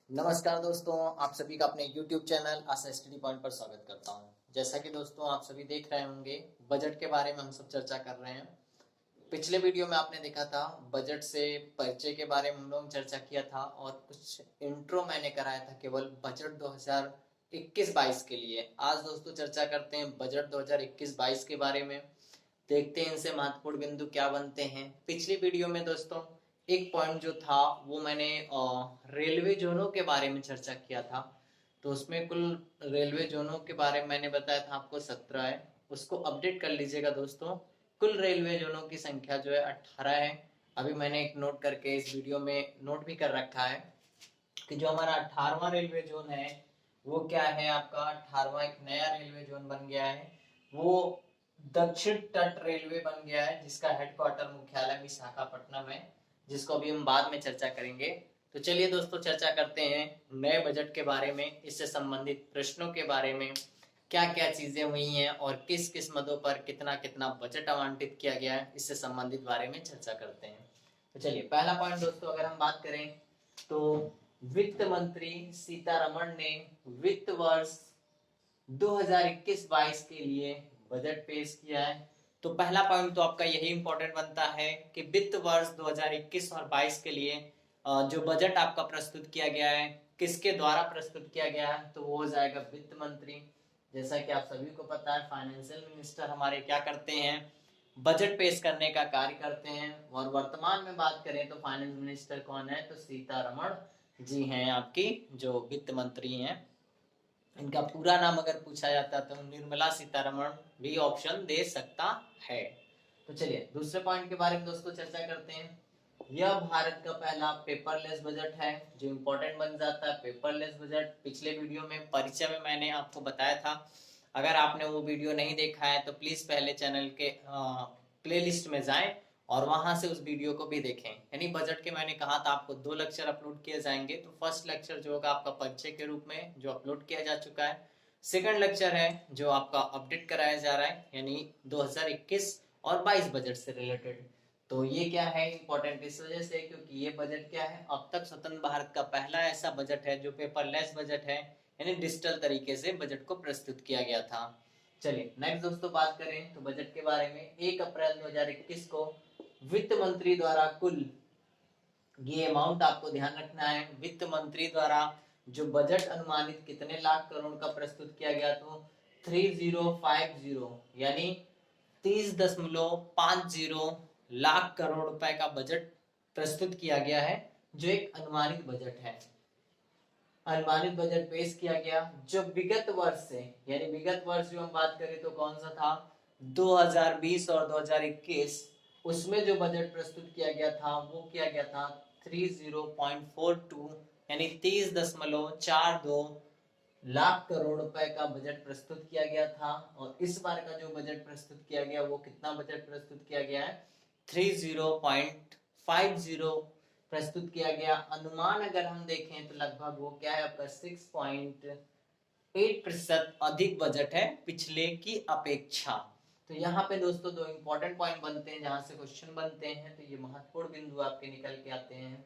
नमस्कार दोस्तों, आप सभी का अपने YouTube चैनल आशा स्टडी पॉइंट पर स्वागत करता हूं। जैसा कि दोस्तों आप सभी देख रहे होंगे, बजट के बारे में हम सब चर्चा कर रहे हैं। पिछले वीडियो में आपने देखा था बजट से परिचय के बारे में हम लोगों ने चर्चा किया था और कुछ इंट्रो मैंने कराया था केवल बजट 2021-22 के लिए। आज दोस्तों चर्चा करते हैं बजट 2021-22 के बारे में। देखते हैं इनसे महत्वपूर्ण बिंदु क्या बनते हैं। पिछली वीडियो में दोस्तों एक पॉइंट जो था वो मैंने रेलवे जोनों के बारे में चर्चा किया था। तो उसमें कुल रेलवे जोनों के बारे में मैंने बताया था आपको 17 है। उसको अपडेट कर लीजिएगा दोस्तों। कुल रेलवे जोनों की संख्या जो है 18 है। अभी मैंने एक नोट करके इस वीडियो में नोट भी कर रखा है कि जो हमारा 18वां रेलवे जोन है वो क्या है। आपका 18वां एक नया रेलवे जोन बन गया है। वो दक्षिण तट रेलवे बन गया है, जिसका हेडक्वार्टर मुख्यालय विशाखापट्टनम है, जिसको अभी हम बाद में चर्चा करेंगे। तो चलिए दोस्तों चर्चा करते हैं नए बजट के बारे में, इससे संबंधित प्रश्नों के बारे में, क्या क्या चीजें हुई हैं और किस किस मदों पर कितना कितना बजट आवंटित किया गया है, इससे संबंधित बारे में चर्चा करते हैं। तो चलिए पहला पॉइंट दोस्तों अगर हम बात करें तो वित्त मंत्री सीतारमण ने वित्त वर्ष 2021-22 के लिए बजट पेश किया है। तो पहला पॉइंट तो आपका यही इंपॉर्टेंट बनता है कि वित्त वर्ष 2021 और 22 के लिए जो बजट आपका प्रस्तुत किया गया है किसके द्वारा प्रस्तुत किया गया है, तो वो हो जाएगा वित्त मंत्री। जैसा कि आप सभी को पता है फाइनेंशियल मिनिस्टर हमारे क्या करते हैं, बजट पेश करने का कार्य करते हैं। और वर्तमान में बात करें तो फाइनेंस मिनिस्टर कौन है, तो सीतारमण जी हैं, आपकी जो वित्त मंत्री हैं। इनका पूरा नाम अगर पूछा जाता तो निर्मला सीतारमण भी ऑप्शन दे सकता है। तो चलिए दूसरे पॉइंट के बारे में दोस्तों चर्चा करते हैं। यह भारत का पहला पेपरलेस बजट है, जो इम्पोर्टेंट बन जाता है पेपरलेस बजट। पिछले वीडियो में परिचय में मैंने आपको बताया था। अगर आपने वो वीडियो नहीं देखा है तो प्लीज पहले चैनल के प्लेलिस्ट में जाएं और वहां से उस वीडियो को भी देखें। यानी बजट के मैंने कहा था आपको 2 लेक्चर अपलोड किए जाएंगे। तो फर्स्ट लेक्चर जो होगा आपका परिचय के रूप में जो अपलोड किया जा चुका है। सेकंड लेक्चर है जो आपका अपडेट कराया जा रहा है, यानी 2021 और 22 बजट से रिलेटेड। तो ये क्या है इंपॉर्टेंट इस वजह से क्योंकि ये बजट क्या है, अब तक स्वतंत्र भारत का पहला ऐसा बजट है जो पेपरलेस बजट है, यानी डिजिटल तरीके से बजट को प्रस्तुत किया गया था। चलिए नेक्स्ट दोस्तों बात करें तो बजट के बारे में 1 अप्रैल 2021 को वित्त मंत्री द्वारा कुल, ये अमाउंट आपको ध्यान रखना है, वित्त मंत्री द्वारा जो बजट अनुमानित कितने लाख करोड़ का प्रस्तुत किया गया, तो 3050 यानी 30.50 लाख करोड़ रुपए का बजट प्रस्तुत किया गया है, जो एक अनुमानित बजट है। अनुमानित बजट पेश किया गया जो विगत वर्ष से, यानी विगत वर्ष जो हम बात करें तो कौन सा था 2020 और 2021, उसमें जो बजट प्रस्तुत किया गया था वो किया गया था 30.42 यानी 30.42 लाख करोड़ रुपए का बजट प्रस्तुत किया गया था। और इस बार का जो बजट प्रस्तुत किया गया वो कितना बजट प्रस्तुत किया गया है, 30.50 प्रस्तुत किया गया। अनुमान अगर हम देखें तो लगभग वो क्या है आपका 6.8% अधिक बजट है पिछले की अपेक्षा। तो यहाँ पे दोस्तों 2 इंपॉर्टेंट पॉइंट बनते हैं जहां से क्वेश्चन बनते हैं। तो ये महत्वपूर्ण बिंदु आपके निकल के आते हैं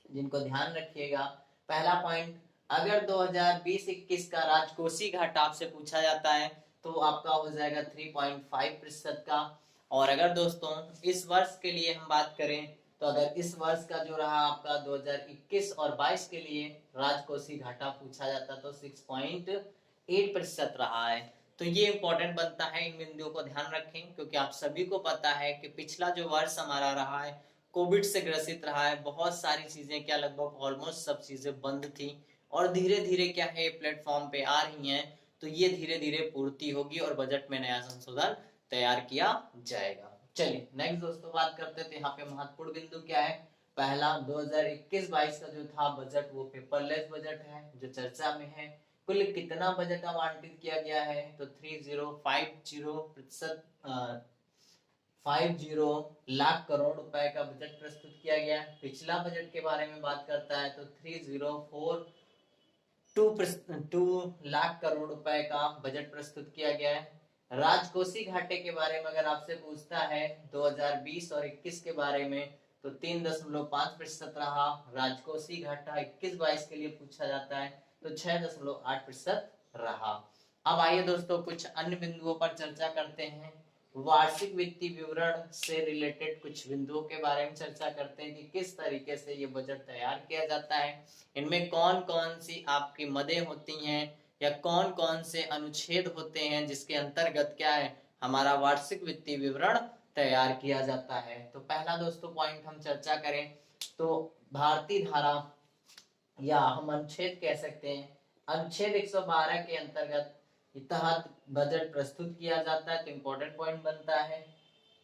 जिनको ध्यान रखिएगा। पहला पॉइंट, अगर 2020-21 का राजकोषीय घाटा आपसे पूछा जाता है तो आपका हो जाएगा 3.5% का। और अगर दोस्तों इस वर्ष के लिए हम बात करें तो अगर इस वर्ष का जो रहा आपका 2021 और 22 के लिए राजकोषीय घाटा पूछा जाता तो 6.8% रहा है। तो ये इंपॉर्टेंट बनता है, इन बिंदुओं को ध्यान रखें क्योंकि आप सभी को पता है कि पिछला जो वर्ष हमारा रहा है कोविड से ग्रसित रहा है। बहुत सारी चीजें क्या लगभग ऑलमोस्ट सब चीजें बंद थी और धीरे धीरे क्या है प्लेटफॉर्म पे आ रही हैं। तो ये धीरे धीरे पूर्ति होगी और बजट में नया संशोधन तैयार किया जाएगा। चलिए नेक्स्ट दोस्तों बात करते थे यहाँ पे महत्वपूर्ण बिंदु क्या है। पहला 2021-22 का जो था बजट वो पेपरलेस बजट है जो चर्चा में है। कुल कितना बजट आवंटित किया गया है, तो 50 लाख करोड़ रुपए का बजट प्रस्तुत किया गया। पिछला बजट के बारे में बात करता है तो 3042 लाख करोड़ रुपए का बजट प्रस्तुत किया गया है। राजकोषीय घाटे के बारे में अगर आपसे पूछता है 2020 और 21 के बारे में तो 3.5% रहा। राजकोषीय घाटा 21-22 के लिए पूछा जाता है तो 6.8% रहा। अब आइए दोस्तों कुछ अन्य बिंदुओं पर चर्चा करते हैं। वार्षिक वित्तीय विवरण से रिलेटेड कुछ बिंदुओं के बारे में चर्चा करते हैं कि किस तरीके से ये बजट तैयार किया जाता है, इनमें कौन कौन सी आपकी मदें होती हैं या कौन कौन से अनुच्छेद होते हैं जिसके अंतर्गत क्या है हमारा वार्षिक वित्तीय विवरण तैयार किया जाता है। तो पहला दोस्तों पॉइंट हम चर्चा करें तो भारतीय धारा या हम अनुच्छेद कह सकते हैं, अनुच्छेद 112 के अंतर्गत तहत बजट प्रस्तुत किया जाता है। तो इंपॉर्टेंट पॉइंट बनता है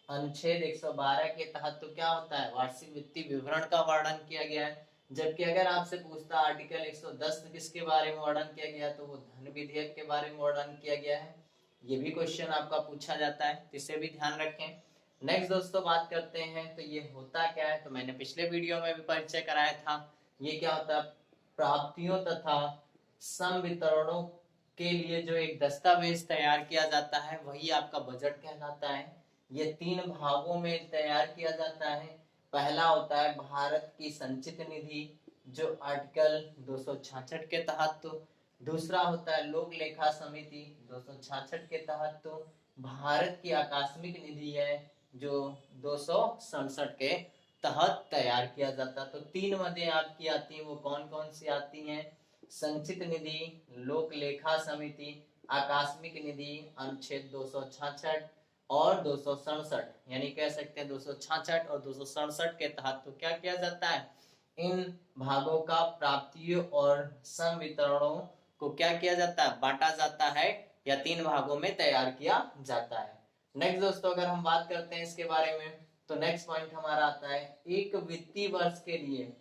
अनुच्छेद 112 के तहत तो क्या होता है वार्षिक वित्तीय विवरण का वर्णन किया गया है। जबकि अगर आपसे पूछता आर्टिकल 110 किसके बारे में वर्णन किया गया तो वो धन विधेयक के बारे में वर्णन किया गया है। ये भी क्वेश्चन आपका पूछा जाता है, इसे भी ध्यान रखें। नेक्स्ट दोस्तों बात करते हैं तो ये होता क्या है, तो मैंने पिछले वीडियो में भी परिचय कराया था। ये क्या होता है प्राप्तियों तथा संवितरणों के लिए जो एक दस्तावेज तैयार किया जाता है वही आपका बजट कहलाता है। ये 3 भागों में तैयार किया जाता है। पहला होता है भारत की संचित निधि जो आर्टिकल 266 के तहत, तो दूसरा होता है लोक लेखा समिति 266 के तहत, तो भारत की आकस्मिक निधि है जो 267 के तहत तैयार किया जाता। तो 3 मदें आपकी आती हैं, वो कौन कौन सी आती हैं, संचित निधि, लोक लेखा समिति, आकस्मिक निधि, अनुच्छेद 266 और 267, यानी कह सकते हैं 266 और 267 के तहत तो क्या किया जाता है इन भागों का प्राप्तियों और संवितरणों को क्या किया जाता है बांटा जाता है या 3 भागों में तैयार किया जाता है। नेक्स्ट दोस्तों अगर हम बात करते हैं इसके बारे में तो नेक्स्ट पॉइंट हमारा आता है एक वित्तीय वर्ष के लिए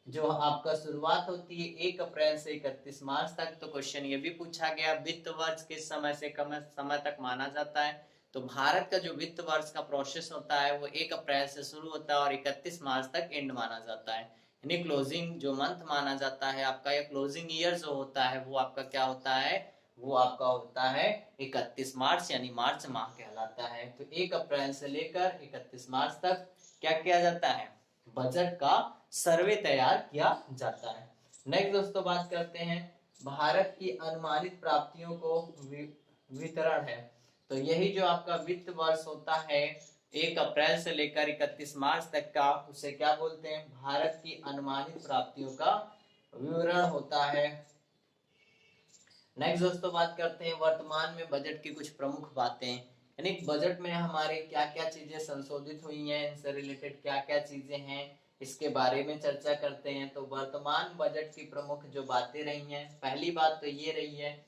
जो आपका शुरुआत होती है 1 अप्रैल से 31 मार्च तक। तो क्वेश्चन ये भी पूछा गया वित्त वर्ष किस समय से कम समय तक माना जाता है। तो भारत का जो वित्त वर्ष का प्रोसेस होता है वो 1 अप्रैल से शुरू होता है और 31 मार्च तक एंड माना जाता है, यानी क्लोजिंग जो मंथ माना जाता है आपका या क्लोजिंग ईयर जो होता है वो आपका क्या होता है वो आपका होता है 31 मार्च यानी मार्च माह कहलाता है। तो 1 अप्रैल से लेकर 31 मार्च तक क्या किया जाता है बजट का सर्वे तैयार किया जाता है। नेक्स्ट दोस्तों बात करते हैं भारत की अनुमानित प्राप्तियों को वितरण है। तो यही जो आपका वित्त वर्ष होता है 1 अप्रैल से लेकर 31 मार्च तक का उसे क्या बोलते हैं भारत की अनुमानित प्राप्तियों का विवरण होता है। नेक्स्ट दोस्तों बात करते हैं वर्तमान में बजट की कुछ प्रमुख बातें, यानी बजट में हमारे क्या क्या चीजें संशोधित हुई हैं, इनसे रिलेटेड क्या क्या चीजें हैं इसके बारे में चर्चा करते हैं। तो वर्तमान बजट की प्रमुख जो बातें रही हैं, पहली बात तो ये रही है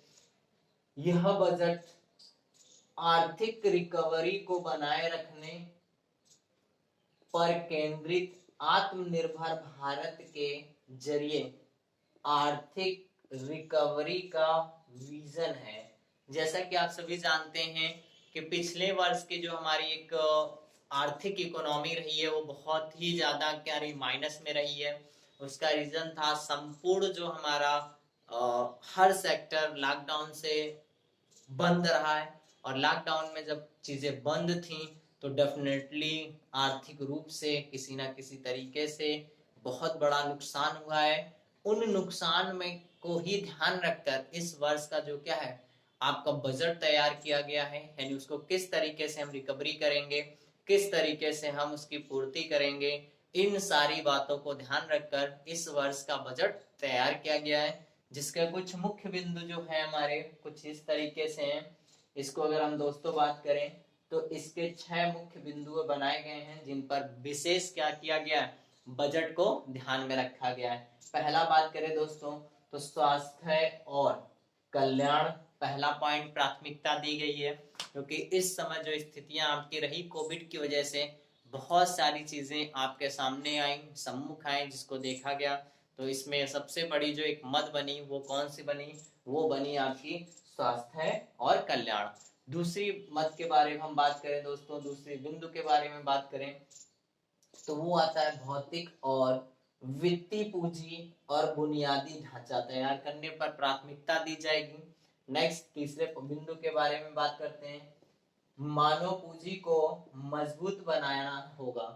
यह बजट आर्थिक रिकवरी को बनाए रखने पर केंद्रित आत्मनिर्भर भारत के जरिए आर्थिक रिकवरी का विजन है। जैसा कि आप सभी जानते हैं कि पिछले वर्ष की जो हमारी एक आर्थिक इकोनॉमी रही है वो बहुत ही ज्यादा क्या रही माइनस में रही है। उसका रीजन था संपूर्ण जो हमारा हर सेक्टर लॉकडाउन से बंद रहा है और लॉकडाउन में जब चीजें बंद थी तो डेफिनेटली आर्थिक रूप से किसी ना किसी तरीके से बहुत बड़ा नुकसान हुआ है। उन नुकसान में को ही ध्यान रखकर इस वर्ष का जो क्या है आपका बजट तैयार किया गया है, यानी उसको किस तरीके से हम रिकवरी करेंगे, किस तरीके से हम उसकी पूर्ति करेंगे, इन सारी बातों को ध्यान रखकर इस वर्ष का बजट तैयार किया गया है। जिसके कुछ मुख्य बिंदु जो है हमारे कुछ इस तरीके से हैं। इसको अगर हम दोस्तों बात करें तो इसके 6 मुख्य बिंदु बनाए गए हैं जिन पर विशेष क्या किया गया है बजट को ध्यान में रखा गया है। पहला बात करें दोस्तों तो स्वास्थ्य और कल्याण पहला पॉइंट प्राथमिकता दी गई है, क्योंकि इस समय जो स्थितियां आपकी रही कोविड की वजह से बहुत सारी चीजें आपके सामने आई, सम्मुख आई, जिसको देखा गया। तो इसमें सबसे बड़ी जो एक मद बनी वो कौन सी बनी, वो बनी आपकी स्वास्थ्य और कल्याण। दूसरी मद के बारे में हम बात करें दोस्तों, दूसरे बिंदु के बारे में बात करें तो वो आता है भौतिक और वित्तीय पूंजी और बुनियादी ढांचा तैयार करने पर प्राथमिकता दी जाएगी। नेक्स्ट तीसरे बिंदु के बारे में बात करते हैं, मानव पूंजी को मजबूत बनाना होगा।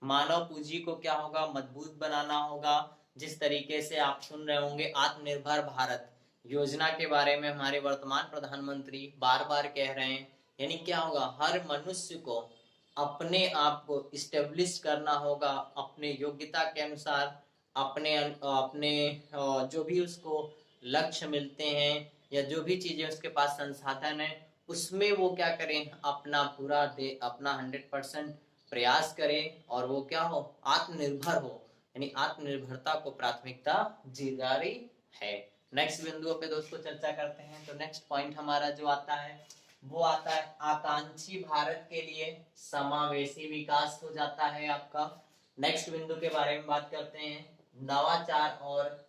मानव पूंजी को क्या होगा, मजबूत बनाना होगा। जिस तरीके से आप सुन रहे होंगे आत्मनिर्भर भारत योजना के बारे में हमारे वर्तमान प्रधानमंत्री बार बार कह रहे हैं, यानी क्या होगा, हर मनुष्य को अपने आप को इस्टेब्लिश करना होगा अपने योग्यता के अनुसार, अपने अपने जो भी उसको लक्ष्य मिलते हैं या जो भी चीजें उसके पास संसाधन है उसमें वो क्या करें, अपना पूरा दे, अपना 100% प्रयास करें और वो क्या हो, आत्मनिर्भर हो, यानी आत्मनिर्भरता को प्राथमिकता दी जा रही है। नेक्स्ट बिंदुओं पे दोस्तों चर्चा करते हैं। तो नेक्स्ट पॉइंट हमारा जो आता है वो आता है आकांक्षी भारत के लिए समावेशी विकास हो जाता है आपका। नेक्स्ट बिंदु के बारे में बात करते हैं, नवाचार और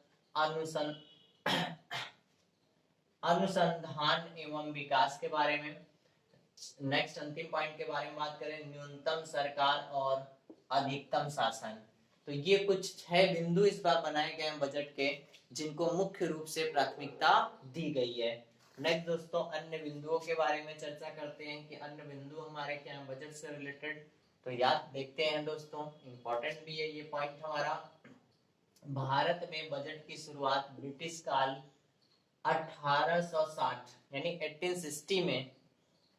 अनुसंधान एवं विकास के बारे में। नेक्स्ट अंतिम पॉइंट के बारे में बात करें, न्यूनतम सरकार और अधिकतम शासन। तो ये कुछ 6 बिंदु इस बार बनाए गए हैं बजट के, जिनको मुख्य रूप से प्राथमिकता दी गई है। नेक्स्ट दोस्तों अन्य बिंदुओं के बारे में चर्चा करते हैं कि अन्य बिंदु हमारे क्या हैं बजट से रिलेटेड। तो याद देखते हैं दोस्तों, इंपॉर्टेंट भी है ये पॉइंट हमारा। भारत में बजट की शुरुआत ब्रिटिश काल 1860 यानी 1860 में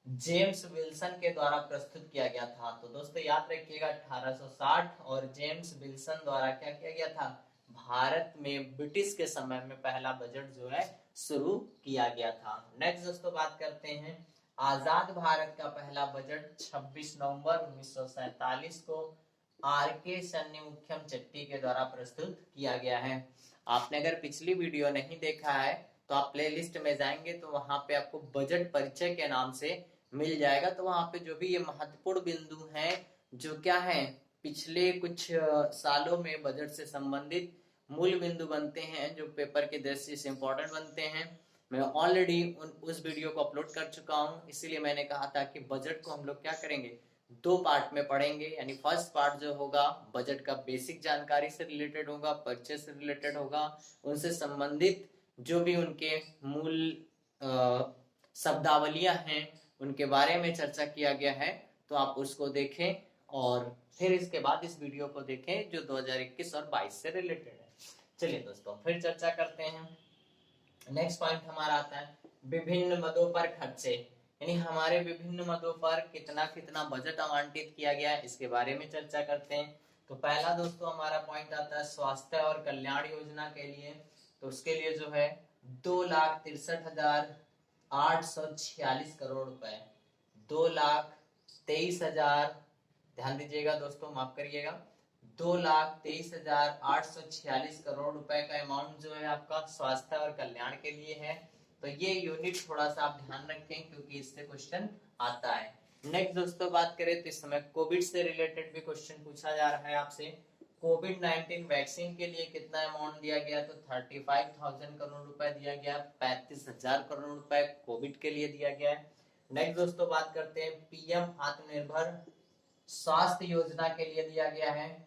जेम्स विल्सन के द्वारा प्रस्तुत किया गया था। तो दोस्तों याद रखिएगा 1860 और जेम्स विल्सन द्वारा क्या किया गया था, भारत में ब्रिटिश के समय में पहला बजट जो है शुरू किया गया था। नेक्स्ट दोस्तों बात करते हैं, आजाद भारत का पहला बजट 26 नवंबर 1947 को आर के शन्मुखम चेट्टी के द्वारा प्रस्तुत किया गया है। आपने अगर पिछली वीडियो नहीं देखा है तो आप प्लेलिस्ट में जाएंगे तो वहां पे आपको बजट परिचय के नाम से मिल जाएगा। तो वहां पे जो भी ये महत्वपूर्ण बिंदु हैं जो क्या है पिछले कुछ सालों में बजट से संबंधित मूल बिंदु बनते हैं, जो पेपर की दृष्टि से इंपॉर्टेंट बनते हैं, मैं ऑलरेडी उस वीडियो को अपलोड कर चुका हूं। इसीलिए मैंने कहा था कि बजट को हम लोग क्या करेंगे, 2 पार्ट में पढ़ेंगे। यानी फर्स्ट पार्ट जो होगा बजट का बेसिक जानकारी से रिलेटेड होगा, परिचय से रिलेटेड होगा, उनसे संबंधित जो भी उनके मूल शब्दावलियां हैं उनके बारे में चर्चा किया गया है। तो आप उसको देखें और फिर इसके बाद इस वीडियो को देखें जो 2021 और 22 से रिलेटेड है। चलिए दोस्तों फिर चर्चा करते हैं। नेक्स्ट पॉइंट हमारा आता है विभिन्न मदों पर खर्चे, यानी हमारे विभिन्न मदों पर कितना कितना बजट आवंटित किया गया है इसके बारे में चर्चा करते हैं। तो पहला दोस्तों हमारा पॉइंट आता है स्वास्थ्य और कल्याण योजना के लिए। तो उसके लिए जो है 2,63,846 करोड़ रुपए, 2,23,000, ध्यान दीजिएगा दोस्तों, माफ करिएगा, 2,23,846 करोड़ रुपए का अमाउंट जो है आपका स्वास्थ्य और कल्याण के लिए है। तो ये यूनिट थोड़ा सा आप ध्यान रखें क्योंकि इससे क्वेश्चन आता है। नेक्स्ट दोस्तों बात करें तो इस समय कोविड से रिलेटेड भी क्वेश्चन पूछा जा रहा है आपसे। कोविड-19 वैक्सीन के लिए कितना अमाउंट दिया गया, तो 35,000 करोड़ रुपए दिया गया, 35,000 करोड़ रुपए कोविड के लिए दिया गया है। नेक्स्ट दोस्तों बात करते हैं पीएम आत्मनिर्भर स्वास्थ्य योजना के लिए दिया गया है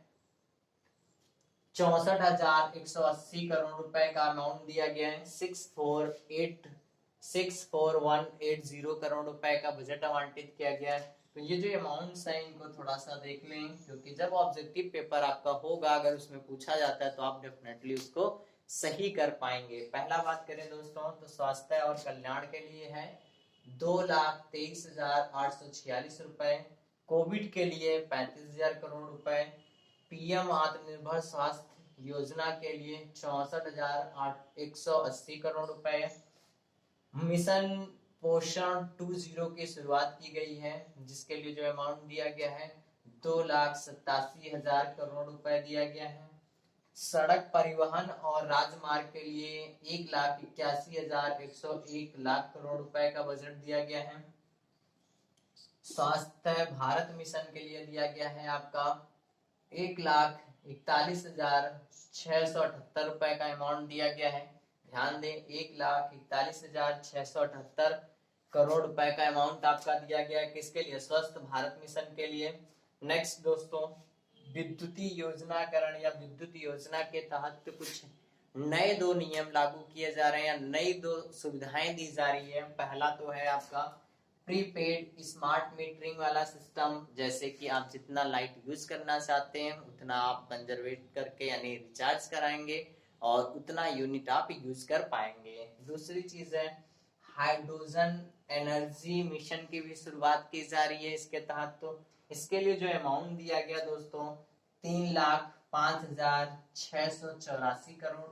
64,180 करोड़ रुपए का अमाउंट दिया गया है। 64,180 करोड़ रुपए का बजट आवंटित किया गया है। तो ये जो अमाउंट्स है इनको थोड़ा सा देख लें क्योंकि जब ऑब्जेक्टिव पेपर आपका होगा अगर उसमें पूछा जाता है तो आप डेफिनेटली उसको सही कर पाएंगे। पहला बात करें दोस्तों तो स्वास्थ्य और कल्याण के लिए है 2,23,846 रुपए, कोविड के लिए 35,000 करोड़ रुपए, पीएम आत्मनिर्भर स्वास्थ्य योजना के लिए 64,180 करोड़ रुपए, मिशन पोषण 2.0 की शुरुआत की गई है जिसके लिए जो अमाउंट दिया गया है 2,87,000 करोड़ रुपए दिया गया है। सड़क परिवहन और राजमार्ग के लिए 1,81,101 लाख करोड़ रुपए का बजट दिया गया है। स्वास्थ्य भारत मिशन के लिए दिया गया है आपका 1,41,678 रुपए का अमाउंट दिया गया है। ध्यान दें 1,41,678 करोड़ रुपए का अमाउंट आपका दिया गया है किसके लिए, स्वस्थ भारत मिशन के लिए। नेक्स्ट दोस्तों विद्युतीय योजनाकरण या विद्युत योजना के तहत कुछ नए 2 नियम लागू किए जा रहे हैं या नई 2 सुविधाएं दी जा रही है। पहला तो है आपका प्रीपेड स्मार्ट मीटरिंग वाला सिस्टम, जैसे कि आप जितना लाइट यूज करना चाहते हैं उतना आप कंजर्वेट करके यानी रिचार्ज कराएंगे और उतना यूनिट आप यूज कर पाएंगे। दूसरी चीज है हाइड्रोजन एनर्जी मिशन की भी शुरुआत की जा रही है इसके तहत। तो इसके लिए जो अमाउंट दिया गया दोस्तों 3,05,684 करोड़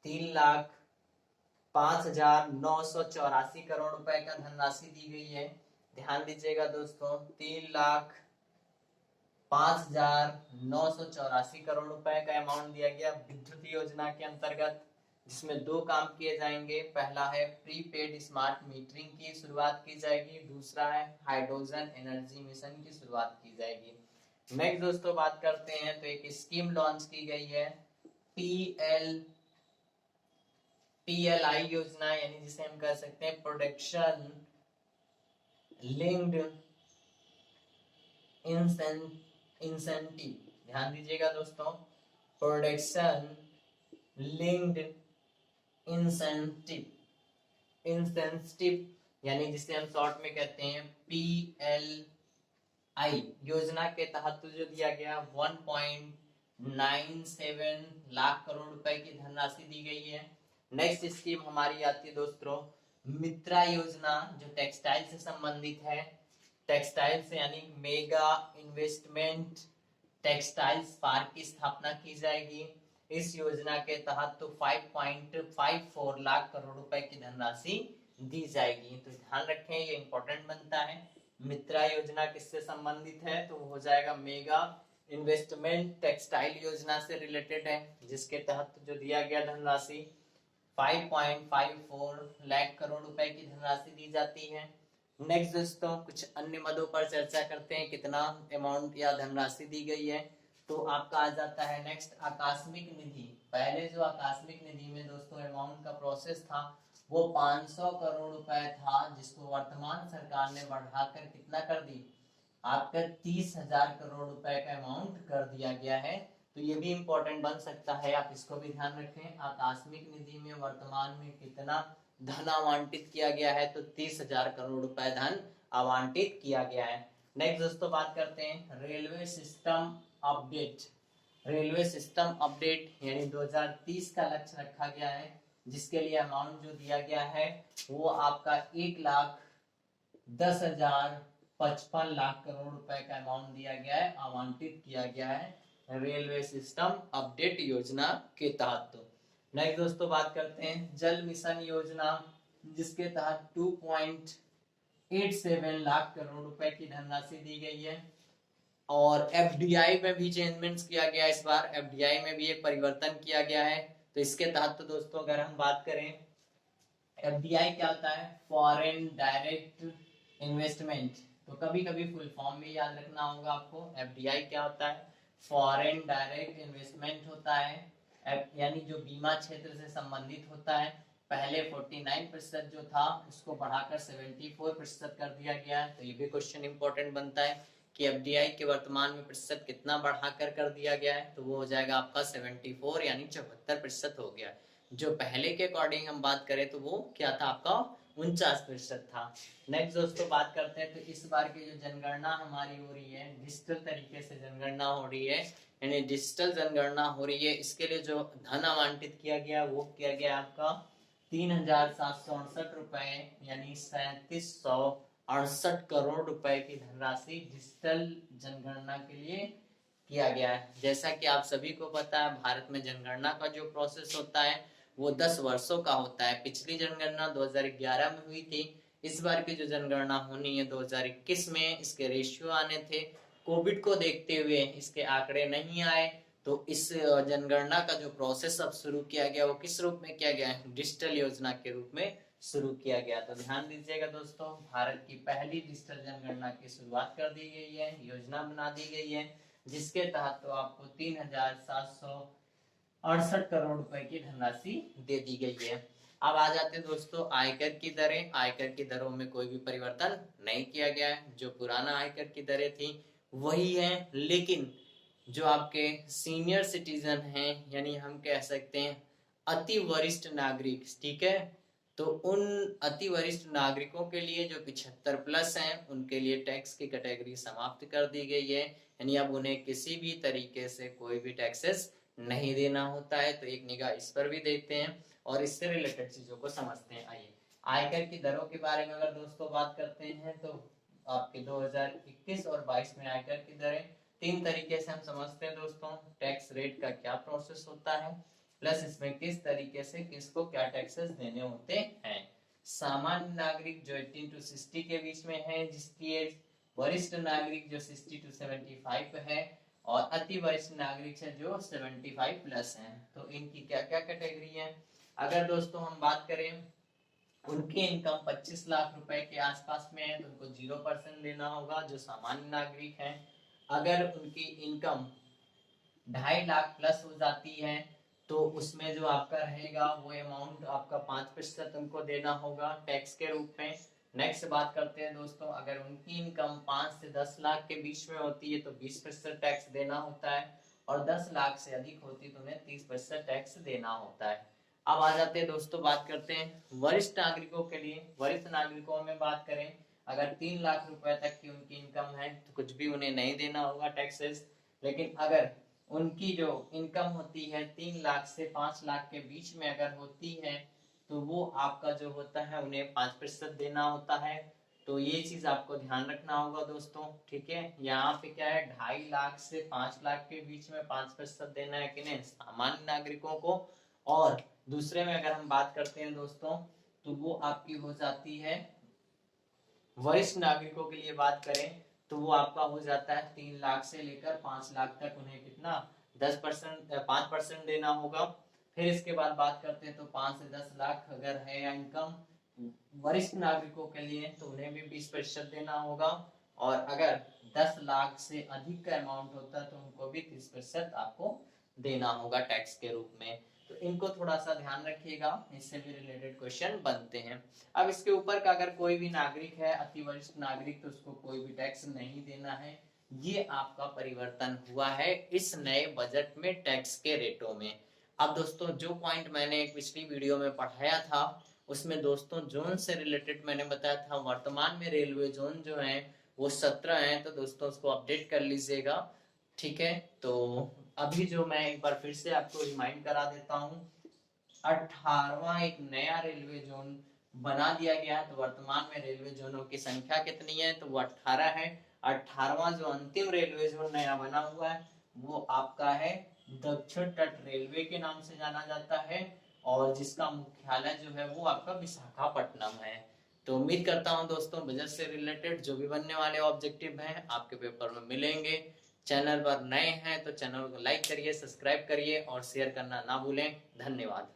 3,05,984 करोड़ रुपए का धनराशि दी गई है। ध्यान दीजिएगा दोस्तों 3,05,984 करोड़ रुपए का अमाउंट दिया गया विद्युत योजना के अंतर्गत, जिसमें दो काम किए जाएंगे। पहला है प्रीपेड स्मार्ट मीटरिंग की शुरुआत की जाएगी, दूसरा है हाइड्रोजन एनर्जी मिशन की शुरुआत की जाएगी। नेक्स्ट दोस्तों बात करते हैं तो एक स्कीम लॉन्च की गई है PLI योजना, यानी जिसे हम कह सकते हैं प्रोडक्शन लिंक्ड इंसेंटिव। ध्यान दीजिएगा दोस्तों प्रोडक्शन लिंक्ड इंसेंटिव यानी जिसे हम शॉर्ट में कहते हैं PLI योजना के तहत जो दिया गया 1.97 लाख करोड़ रुपए की धनराशि दी गई है। नेक्स्ट स्कीम हमारी आती है दोस्तों मित्रा योजना, जो टेक्सटाइल से संबंधित है। टेक्सटाइल से यानी मेगा इन्वेस्टमेंट टेक्सटाइल्स पार्क की स्थापना की जाएगी। इस योजना के तहत तो 5.54 लाख करोड़ रुपए की धनराशि दी जाएगी। तो ध्यान रखें ये इंपॉर्टेंट बनता है। मित्रा योजना किससे संबंधित है तो हो जाएगा मेगा इन्वेस्टमेंट टेक्सटाइल योजना से रिलेटेड है, जिसके तहत जो दिया गया धनराशि 5.54 लाख करोड़ रुपए की धनराशि दी जाती है। नेक्स्ट दोस्तों कुछ अन्य मदों पर चर्चा करते हैं कितना अमाउंट या धनराशि दी गई है। तो आपका आ जाता है नेक्स्ट आकस्मिक निधि। पहले जो आकस्मिक निधि में दोस्तों अमाउंट का प्रोसेस था वो 500 करोड़ रुपए था, जिसको वर्तमान सरकार ने बढ़ाकर कितना कर दी आपका 30,000 करोड़ रुपए का अमाउंट कर दिया गया है। तो ये भी इंपॉर्टेंट बन सकता है, आप इसको भी ध्यान रखें। आकस्मिक निधि में वर्तमान में कितना धन आवंटित किया गया है तो 30,000 करोड़ रुपए धन आवंटित किया गया है। नेक्स्ट दोस्तों बात करते हैं railway system update. Railway system update यानी 2030 का लक्ष्य रखा गया है, जिसके लिए अमाउंट जो दिया गया है वो आपका 1,10,55 लाख करोड़ रुपए का अमाउंट दिया गया है, आवंटित किया गया है रेलवे सिस्टम अपडेट योजना के तहत। नेक्स्ट दोस्तों बात करते हैं जल मिशन योजना, जिसके तहत 2.87 लाख करोड़ रुपए की धनराशि दी गई है। और FDI में भी चेंजमेंट्स किया गया, इस बार FDI में भी एक परिवर्तन किया गया है। तो इसके तहत तो दोस्तों अगर हम बात करें FDI क्या होता है फॉरेन डायरेक्ट इन्वेस्टमेंट, तो कभी कभी फुल फॉर्म भी याद रखना होगा आपको। FDI क्या होता है फॉरेन डायरेक्ट इन्वेस्टमेंट होता है, यानी जो बीमा क्षेत्र से संबंधित होता है। पहले 49% जो था उसको बढ़ाकर 74% कर दिया गया है। तो ये भी क्वेश्चन इंपॉर्टेंट बनता है कि FDI के वर्तमान में प्रतिशत कितना बढ़ाकर कर दिया गया है, तो वो हो जाएगा आपका 74 यानी 74% हो गया। जो पहले के अकॉर्डिंग हम बात करें तो वो क्या था आपका 49% था। नेक्स्ट दोस्तों बात करते हैं तो इस बार की जो जनगणना हमारी हो रही है डिजिटल तरीके से जनगणना हो रही है, यानी डिजिटल जनगणना हो रही है। इसके लिए जो धन आवंटित किया गया वो किया गया आपका 3,768 रुपए यानी 3,768 करोड़ रुपए की धनराशि डिजिटल जनगणना के लिए किया गया है। जैसा कि आप सभी को पता है भारत में जनगणना का जो प्रोसेस होता है वो 10 वर्षों का होता है। पिछली जनगणना 2011 में हुई थी, इस बार की जो जनगणना होनी है 2021 में। इसके रेशियो आने थे, कोविड को देखते हुए इसके आंकड़े नहीं आए, तो इस जनगणना का जो प्रोसेस अब शुरू किया गया वो किस रूप में किया गया है डिजिटल योजना के रूप में शुरू किया गया। तो ध्यान दीजिएगा दोस्तों भारत की पहली डिजिटल जनगणना की शुरुआत कर दी गई है, योजना बना दी गई है, जिसके तहत तो आपको 3,768 करोड़ रुपए की धनराशि दे दी गई है। अब आ जाते हैं दोस्तों आयकर की दरें। आयकर की दरों में कोई भी परिवर्तन नहीं किया गया है, जो पुराना आयकर की दरें थी वही है, लेकिन जो आपके सीनियर सिटीजन हैं यानी हम कह सकते हैं अति वरिष्ठ नागरिक, ठीक है, तो उन अति वरिष्ठ नागरिकों के लिए जो 75 प्लस हैं उनके लिए टैक्स की कैटेगरी समाप्त कर दी गई है, यानी अब उन्हें किसी भी तरीके से कोई भी टैक्सेस नहीं देना होता है। तो एक निगाह इस पर भी देखते हैं और इससे रिलेटेड चीजों को समझते हैं। आइए आयकर की दरों के बारे में अगर दोस्तों बात करते हैं तो आपके 2021 और 22 में आयकर की दरें तीन तरीके से हम समझते हैं दोस्तों। टैक्स रेट का क्या प्रोसेस होता है, प्लस इसमें किस तरीके से किसको क्या टैक्सेस देने होते हैं। सामान्य नागरिक जो 18 to 60 के बीच में है जिसकी एज, वरिष्ठ नागरिक जो 60 to 75 है, और अति वरिष्ठ नागरिक है जो 75 प्लस है। तो इनकी क्या क्या कैटेगरी है। अगर दोस्तों हम बात करें उनकी इनकम 25 लाख रुपए के आसपास में है तो उनको 0% देना होगा जो सामान्य नागरिक है। अगर उनकी इनकम 2.5 लाख प्लस हो जाती है तो उसमें जो आपका रहेगा वो अमाउंट आपका 5% उनको देना होगा टैक्स के रूप में। नेक्स्ट बात करते हैं दोस्तों, अगर उनकी इनकम 5 से 10 लाख के बीच में होती है तो 20% टैक्स देना होता है, और 10 लाख से अधिक होती है तो उन्हें 30% टैक्स देना होता है। अब आ जाते हैं दोस्तों, बात करते हैं वरिष्ठ नागरिकों के लिए। वरिष्ठ नागरिकों में बात करें, अगर 3 लाख रुपए तक की उनकी इनकम है तो कुछ भी उन्हें नहीं देना होगा टैक्सेस। लेकिन अगर उनकी जो इनकम होती है 3 लाख से 5 लाख के बीच में अगर होती है तो वो आपका जो होता है उन्हें 5% देना होता है। तो ये चीज आपको ध्यान रखना होगा दोस्तों, ठीक है। यहाँ पे क्या है, 2.5 लाख से 5 लाख के बीच में 5% देना है किन्हें, सामान्य नागरिकों को। और दूसरे में अगर हम बात करते हैं दोस्तों तो वो आपकी हो जाती है, वरिष्ठ नागरिकों के लिए बात करें तो वो आपका हो जाता है 3 लाख से लेकर 5 लाख तक उन्हें कितना 5% देना होगा। फिर इसके बाद बात करते हैं तो 5 से 10 लाख अगर है इनकम वरिष्ठ नागरिकों के लिए तो उन्हें भी 20% देना होगा, और अगर 10 लाख से अधिक का अमाउंट होता है तो उनको भी 30% आपको देना होगा टैक्स के रूप में। तो इनको थोड़ा सा ध्यान रखिएगा, इससे भी रिलेटेड क्वेश्चन बनते हैं। अब इसके ऊपर का अगर कोई भी नागरिक है अति वरिष्ठ नागरिक तो उसको कोई भी टैक्स नहीं देना है। ये आपका परिवर्तन हुआ है इस नए बजट में टैक्स के रेटों में। अब दोस्तों जो पॉइंट मैंने एक पिछली वीडियो में पढ़ाया था उसमें दोस्तों जोन से रिलेटेड मैंने बताया था, वर्तमान में रेलवे जोन जो है वो 17 है, तो दोस्तों उसको अपडेट कर लीजिएगा, ठीक है। तो अभी जो मैं एक बार फिर से आपको रिमाइंड करा देता हूँ, 18वां एक नया रेलवे जोन बना दिया गया। तो वर्तमान में रेलवे जोनों की संख्या कितनी है, तो वो 18 है। 18वां जो अंतिम रेलवे जोन नया बना हुआ है वो आपका है दक्षिण तट रेलवे के नाम से जाना जाता है, और जिसका मुख्यालय जो है वो आपका विशाखापट्टनम है। तो उम्मीद करता हूं दोस्तों बजट से रिलेटेड जो भी बनने वाले ऑब्जेक्टिव हैं आपके पेपर में मिलेंगे। चैनल पर नए हैं तो चैनल को लाइक करिए, सब्सक्राइब करिए और शेयर करना ना भूलें। धन्यवाद।